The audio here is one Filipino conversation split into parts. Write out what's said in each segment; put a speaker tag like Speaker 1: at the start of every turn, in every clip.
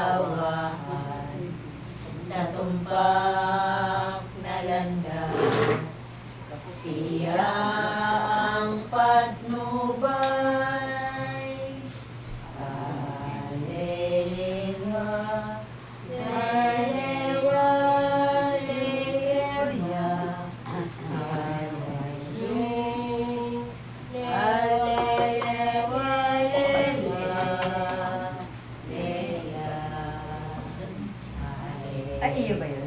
Speaker 1: ginhawahan sa tumpak na landas. Siya ang patnubay. Aleluya, aleluya, aleluya,
Speaker 2: Ay, iyo ba yun?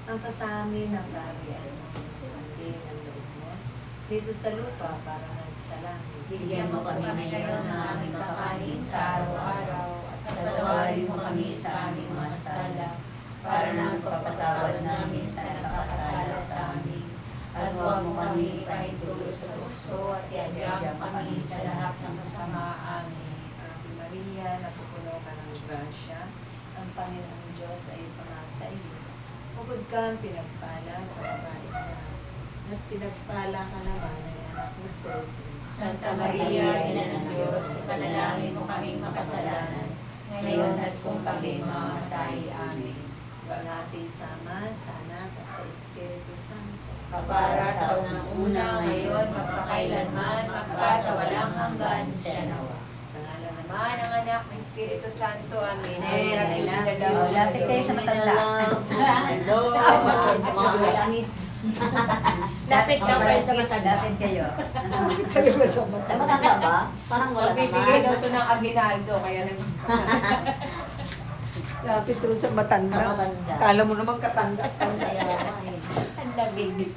Speaker 2: Ang pasamin ng kaharian mo, sundin ang loob mo, dito sa lupa para sa langit.
Speaker 1: Bigyan mo kami ngayon ng aming kakanin sa araw-araw at patawarin mo kami sa aming mga sala para ng pagpatawad namin sa nakakasala sa amin. At huwag mo kami ipahintulot sa tukso at iadya kami sa lahat ng masama. Amen.
Speaker 2: Ate Maria, napupuno ka ng grasya, ang Panginoong Diyos ay sumasa iyo. Bukod kang pinagpala sa babae na, at pinagpala ka naman ay anak na si Jesus.
Speaker 1: Santa Maria, Ina ng Diyos, ipanalangin mo kaming makasalanan, ngayon at kung kami mamamatay. Amen.
Speaker 2: Ingati sa Ama, sa Anak, at sa Espiritu Santo.
Speaker 1: Kapara sa unang-una, ngayon, magpakailanman, magpasawalang hanggan, siya nawa.
Speaker 2: Sa ngalan ng
Speaker 3: Ama, ng Anak, ng Espiritu Santo. Amen.
Speaker 2: Amen.
Speaker 4: Lapit kayo sa matanda.
Speaker 1: Hello.
Speaker 4: Mga langis.
Speaker 1: Lapit lang kayo sa matanda.
Speaker 4: Lapit kayo.
Speaker 2: Sabi mo sa
Speaker 4: Ay,
Speaker 2: mata.
Speaker 4: matanda ba? Parang wala
Speaker 3: Magbibigay daw
Speaker 4: naman.
Speaker 3: ito ng aginaldo, kaya
Speaker 2: Lapit to sa matanda.
Speaker 4: Sa matanda.
Speaker 2: Kala mo naman katanda.
Speaker 4: Kaya, ay,
Speaker 3: ang labig.